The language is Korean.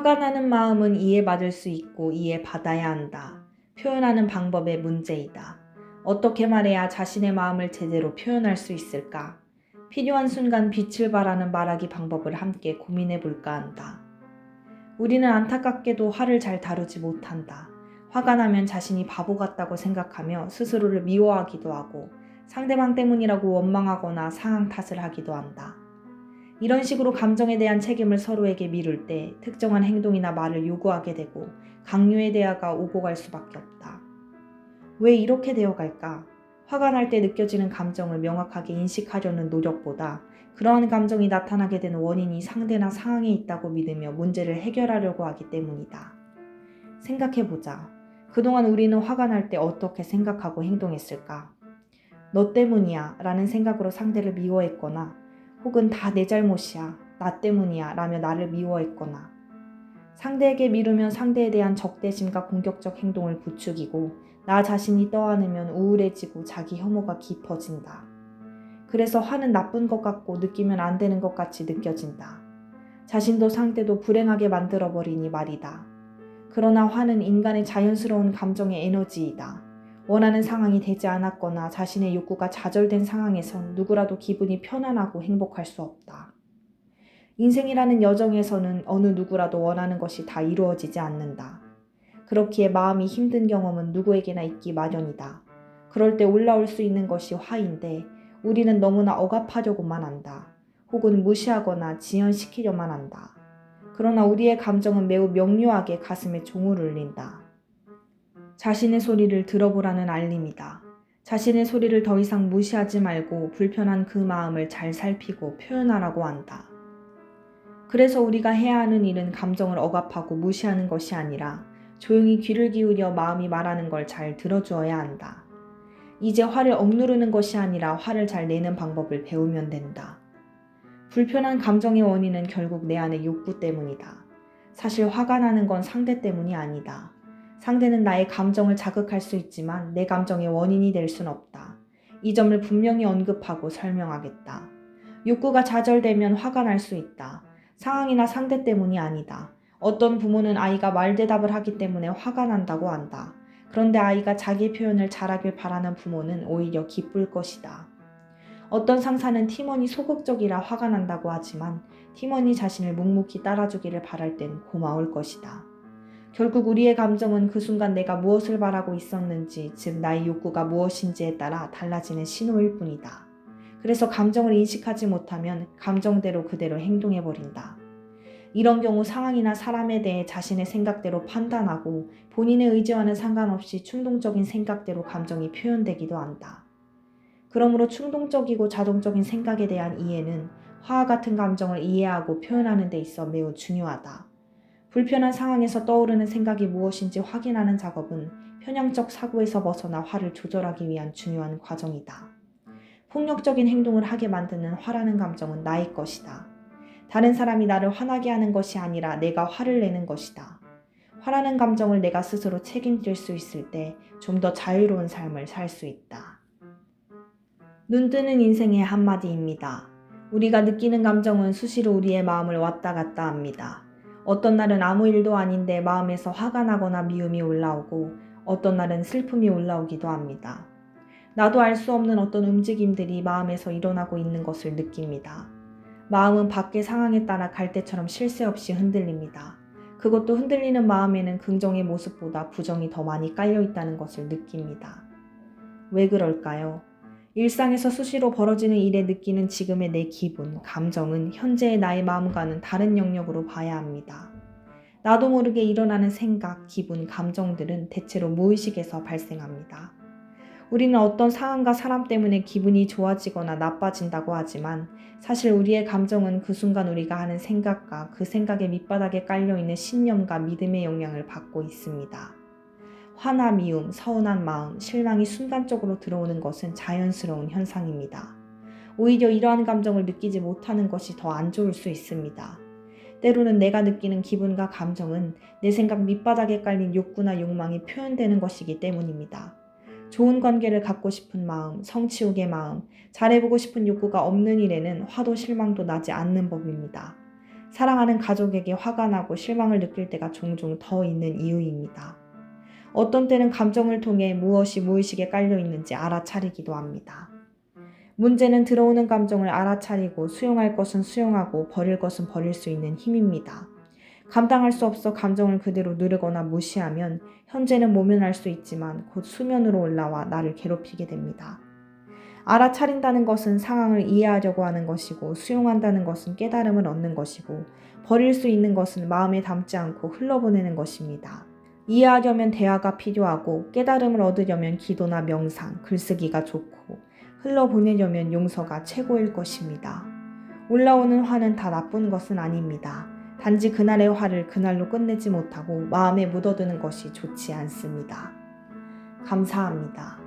화가 나는 마음은 이해받을 수 있고 이해받아야 한다. 표현하는 방법의 문제이다. 어떻게 말해야 자신의 마음을 제대로 표현할 수 있을까? 필요한 순간 빛을 발하는 말하기 방법을 함께 고민해 볼까 한다. 우리는 안타깝게도 화를 잘 다루지 못한다. 화가 나면 자신이 바보 같다고 생각하며 스스로를 미워하기도 하고 상대방 때문이라고 원망하거나 상황 탓을 하기도 한다. 이런 식으로 감정에 대한 책임을 서로에게 미룰 때 특정한 행동이나 말을 요구하게 되고 강요의 대화가 오고 갈 수밖에 없다. 왜 이렇게 되어갈까? 화가 날 때 느껴지는 감정을 명확하게 인식하려는 노력보다 그러한 감정이 나타나게 되는 원인이 상대나 상황에 있다고 믿으며 문제를 해결하려고 하기 때문이다. 생각해보자. 그동안 우리는 화가 날 때 어떻게 생각하고 행동했을까? 너 때문이야 라는 생각으로 상대를 미워했거나 혹은 다 내 잘못이야, 나 때문이야 라며 나를 미워했거나 상대에게 미루면 상대에 대한 적대심과 공격적 행동을 부추기고 나 자신이 떠안으면 우울해지고 자기 혐오가 깊어진다. 그래서 화는 나쁜 것 같고 느끼면 안 되는 것 같이 느껴진다. 자신도 상대도 불행하게 만들어버리니 말이다. 그러나 화는 인간의 자연스러운 감정의 에너지이다. 원하는 상황이 되지 않았거나 자신의 욕구가 좌절된 상황에선 누구라도 기분이 편안하고 행복할 수 없다. 인생이라는 여정에서는 어느 누구라도 원하는 것이 다 이루어지지 않는다. 그렇기에 마음이 힘든 경험은 누구에게나 있기 마련이다. 그럴 때 올라올 수 있는 것이 화인데 우리는 너무나 억압하려고만 한다. 혹은 무시하거나 지연시키려만 한다. 그러나 우리의 감정은 매우 명료하게 가슴에 종을 울린다. 자신의 소리를 들어보라는 알림이다. 자신의 소리를 더 이상 무시하지 말고 불편한 그 마음을 잘 살피고 표현하라고 한다. 그래서 우리가 해야 하는 일은 감정을 억압하고 무시하는 것이 아니라 조용히 귀를 기울여 마음이 말하는 걸 잘 들어주어야 한다. 이제 화를 억누르는 것이 아니라 화를 잘 내는 방법을 배우면 된다. 불편한 감정의 원인은 결국 내 안의 욕구 때문이다. 사실 화가 나는 건 상대 때문이 아니다. 상대는 나의 감정을 자극할 수 있지만 내 감정의 원인이 될 순 없다. 이 점을 분명히 언급하고 설명하겠다. 욕구가 좌절되면 화가 날 수 있다. 상황이나 상대 때문이 아니다. 어떤 부모는 아이가 말대답을 하기 때문에 화가 난다고 한다. 그런데 아이가 자기 표현을 잘하길 바라는 부모는 오히려 기쁠 것이다. 어떤 상사는 팀원이 소극적이라 화가 난다고 하지만 팀원이 자신을 묵묵히 따라주기를 바랄 땐 고마울 것이다. 결국 우리의 감정은 그 순간 내가 무엇을 바라고 있었는지, 즉 나의 욕구가 무엇인지에 따라 달라지는 신호일 뿐이다. 그래서 감정을 인식하지 못하면 감정대로 그대로 행동해버린다. 이런 경우 상황이나 사람에 대해 자신의 생각대로 판단하고 본인의 의지와는 상관없이 충동적인 생각대로 감정이 표현되기도 한다. 그러므로 충동적이고 자동적인 생각에 대한 이해는 화와 같은 감정을 이해하고 표현하는 데 있어 매우 중요하다. 불편한 상황에서 떠오르는 생각이 무엇인지 확인하는 작업은 편향적 사고에서 벗어나 화를 조절하기 위한 중요한 과정이다. 폭력적인 행동을 하게 만드는 화라는 감정은 나의 것이다. 다른 사람이 나를 화나게 하는 것이 아니라 내가 화를 내는 것이다. 화라는 감정을 내가 스스로 책임질 수 있을 때 좀 더 자유로운 삶을 살 수 있다. 눈뜨는 인생의 한마디입니다. 우리가 느끼는 감정은 수시로 우리의 마음을 왔다 갔다 합니다. 어떤 날은 아무 일도 아닌데 마음에서 화가 나거나 미움이 올라오고 어떤 날은 슬픔이 올라오기도 합니다. 나도 알 수 없는 어떤 움직임들이 마음에서 일어나고 있는 것을 느낍니다. 마음은 밖의 상황에 따라 갈대처럼 쉴 새 없이 흔들립니다. 그것도 흔들리는 마음에는 긍정의 모습보다 부정이 더 많이 깔려 있다는 것을 느낍니다. 왜 그럴까요? 일상에서 수시로 벌어지는 일에 느끼는 지금의 내 기분, 감정은 현재의 나의 마음과는 다른 영역으로 봐야 합니다. 나도 모르게 일어나는 생각, 기분, 감정들은 대체로 무의식에서 발생합니다. 우리는 어떤 상황과 사람 때문에 기분이 좋아지거나 나빠진다고 하지만 사실 우리의 감정은 그 순간 우리가 하는 생각과 그 생각의 밑바닥에 깔려있는 신념과 믿음의 영향을 받고 있습니다. 화나 미움, 서운한 마음, 실망이 순간적으로 들어오는 것은 자연스러운 현상입니다. 오히려 이러한 감정을 느끼지 못하는 것이 더 안 좋을 수 있습니다. 때로는 내가 느끼는 기분과 감정은 내 생각 밑바닥에 깔린 욕구나 욕망이 표현되는 것이기 때문입니다. 좋은 관계를 갖고 싶은 마음, 성취욕의 마음, 잘해보고 싶은 욕구가 없는 일에는 화도 실망도 나지 않는 법입니다. 사랑하는 가족에게 화가 나고 실망을 느낄 때가 종종 더 있는 이유입니다. 어떤 때는 감정을 통해 무엇이 무의식에 깔려 있는지 알아차리기도 합니다. 문제는 들어오는 감정을 알아차리고 수용할 것은 수용하고 버릴 것은 버릴 수 있는 힘입니다. 감당할 수 없어 감정을 그대로 누르거나 무시하면 현재는 모면할 수 있지만 곧 수면으로 올라와 나를 괴롭히게 됩니다. 알아차린다는 것은 상황을 이해하려고 하는 것이고 수용한다는 것은 깨달음을 얻는 것이고 버릴 수 있는 것은 마음에 담지 않고 흘러보내는 것입니다. 이해하려면 대화가 필요하고 깨달음을 얻으려면 기도나 명상, 글쓰기가 좋고 흘러보내려면 용서가 최고일 것입니다. 올라오는 화는 다 나쁜 것은 아닙니다. 단지 그날의 화를 그날로 끝내지 못하고 마음에 묻어두는 것이 좋지 않습니다. 감사합니다.